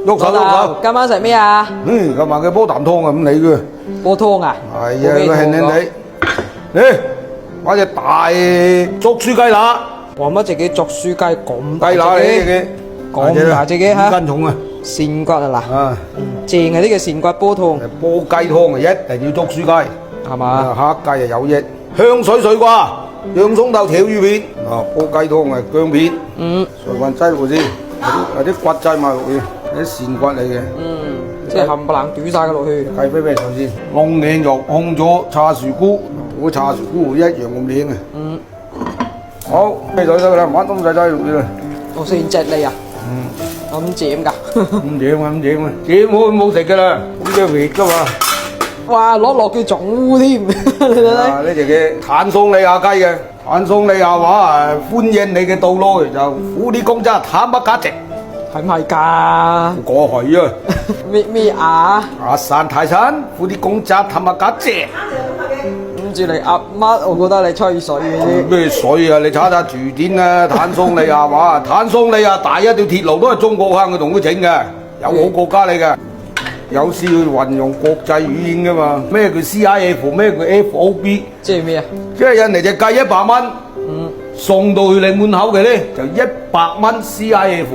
喐手喐手。今晚食咩啊？今晚嘅煲啖湯啊，咁你嘅。煲湯啊？係啊，佢輕輕地。嚟，買隻大竹書雞乸。哇！乜自己竹書雞咁大雞乸嚟隻嘅，咁大隻嘅嚇5斤重啊！扇骨啊嗱，啊，正啊！呢個扇骨煲湯煲雞湯啊，一定要竹書雞，係嘛？黑雞啊有益，香水水瓜、洋葱頭炒魚片，煲雞湯啊薑片，水分擠落去先，有啲骨擠埋落去，有啲扇骨嚟嘅，即係冚唪唥煮晒佢落去。雞飛飛頭先，龍脷肉烘咗叉樹菇，嗰叉樹菇一樣咁靚嘅。好，飛水得㗎啦，乜都唔使擠落去啦。我先隻脷啊！咁賤㗎？咁正啊，咁正啊，正冇食㗎啦，咁即係熱㗎嘛。哇！攞落叫煮添，你睇睇。呢隻嘅坦桑利亞雞嘅，坦桑利亞話歡迎你嘅到來，就苦啲公仔坦不價值，係唔係㗎？過去啊，咩啊？阿山泰山苦啲公仔坦不價值，諗住你噏乜？我覺得你吹水嘅啫。咩水啊？你查查字典啊，坦桑利亞話，坦桑利亞第一條鐵路都係中國坑佢同佢整嘅，有好國家嚟嘅。有時要運用國際語言噶嘛？咩叫 CIF？ 咩叫 FOB？ 即係咩啊？即係人哋隻雞100蚊，送到去你門口嘅咧就100蚊 CIF。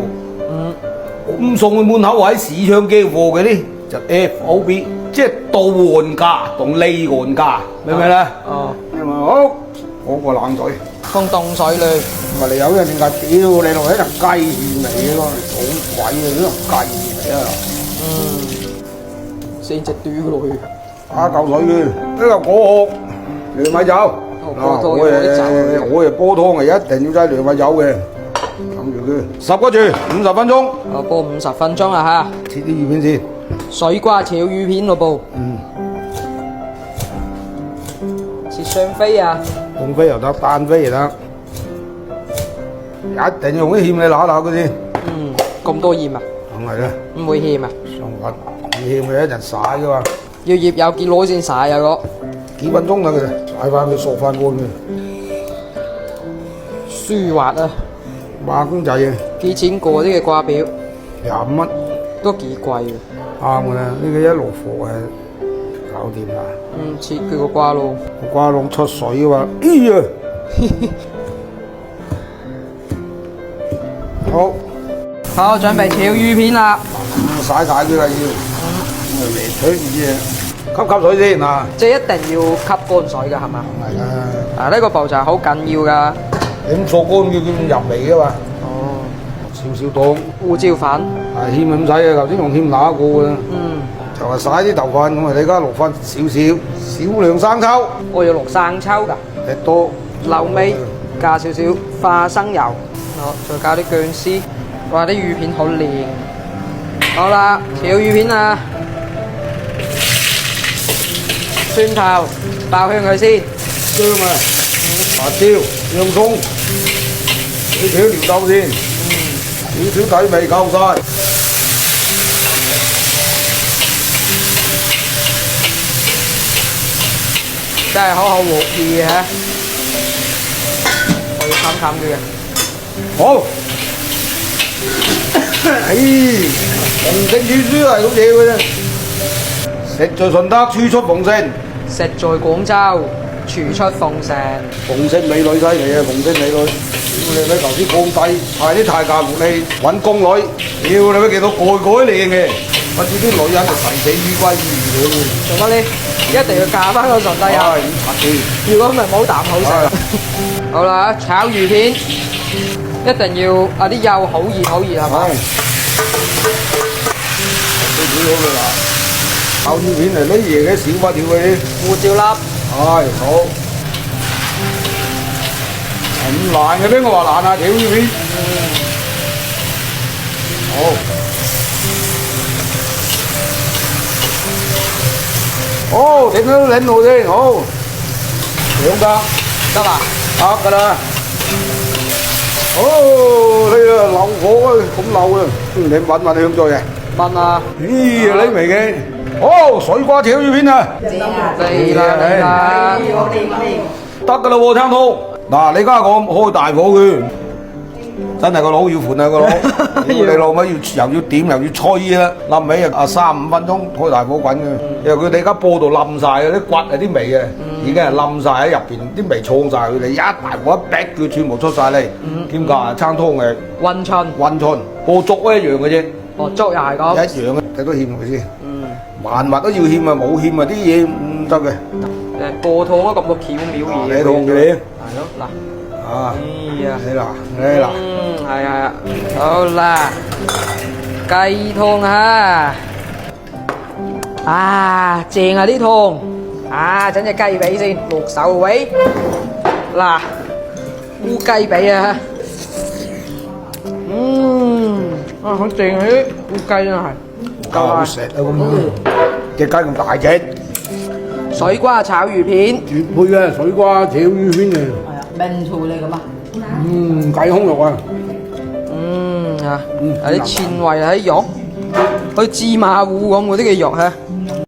咁送去門口喺市場寄貨嘅咧就 FOB， 即係到岸價同離岸價，明唔明咧？哦，好，我個冷水，放凍水裏。唔係你有人點解屌你落喺度雞味咯？好鬼啊！呢度雞味啊！先隻堆落去，打嚿水嘅，呢個果殼涼米酒，我係煲湯係一定要擠涼米酒嘅，諗住佢10個字50分鐘，我煲50分鐘啊嚇，切啲魚片先，水瓜炒魚片咯噃，切雙飛啊，凍飛又得，單飛又得，一定要用啲芡嚟揦揦佢先，咁多鹽啊，梗係啦，唔會芡啊，上滑。芡佢一陣曬嘅嘛，要醃有幾耐先曬啊個？幾分鐘得嘅，曬翻佢熟翻乾嘅。舒滑啊！麻公仔啊！幾錢個啲嘅瓜表？25蚊，都幾貴喎。啱嘅啦，呢個一落貨係搞掂啦。切佢個瓜咯。個瓜窿出水嘅嘛，哎呀！好，好，準備炒魚片啦。曬晒佢啦要。嚟取唔知啊，吸水先嗱。即係一定要吸乾水㗎係嘛？係啦。呢個步驟好緊要㗎。點掃乾叫佢入味㗎嘛？哦。少糖。胡椒粉。係芡唔使啊，頭先用芡揦過㗎啦。就係曬啲頭髮咁啊，你而家落翻少量生抽。我要落生抽㗎。多。漏尾加少少花生油，好，再加啲薑絲，哇！啲魚片好靚。好啦，炒魚片啊，蒜頭爆香佢先，薑啊，辣椒、洋葱，少少料豆先，少少底味夠晒。真係好好和意嚇，我要冚冚佢嘅。好，逢盛煮書係好嘢嘅啫，食在順德，處出逢盛。食在廣州，處出鳳城。逢盛美女犀利啊！逢盛美女，屌你咪頭先降低，派啲太監落嚟揾宮女，屌你咪見到個個靚嘅，不知啲女人就誓死於歸於佢。做乜呢？一定要嫁翻個順德人。如果唔係冇啖好食。好啦，炒魚片一定要啲油好熱係嘛？最主要嘅啦，炒魚片嚟呢嘢嘅少不了嘅啲胡椒粒。好。咁難嘅咩？我話難啊，炒魚片。好，整咗領路先，好，2格得啦，得㗎啦。哦，呢個漏火啊，咁漏啊，你聞聞香在嘅。聞啊！咦，呢味嘅，哦，水瓜炒魚片啊，嚟啦，得㗎啦喎，餐湯。嗱，你家講開大火佢，真係個腦要盤啊個腦，屌你老味又要點又要吹啦，冧尾啊3-5分鐘開大火滾嘅，因為佢哋而家煲到冧晒嘅，啲骨啊啲味啊已經係冧晒喺入邊，啲味創晒佢哋，一大火一逼佢全部出晒嚟，兼夾餐湯嘅溫春，煲粥都一樣嘅啫，哦粥又係咁，一樣嘅，睇到欠佢先，萬物都要欠啊，冇欠啊啲嘢唔得嘅，誒過湯都咁多巧妙嘢，你同佢哋係咯嗱。啊，哎呀，你嗱，係啊，好啦，雞湯啊，正啊啲湯，啊整隻雞髀先，落手位，嗱，烏雞髀啊，好正啊啲烏雞真係，夠啦，好食啊咁，隻雞咁大隻，水瓜炒魚片，絕配嘅水瓜炒魚片啊！名菜嚟噶嘛？雞胸肉啊！有啲纖維喺肉，好似芝麻糊咁嗰啲嘅肉嚇。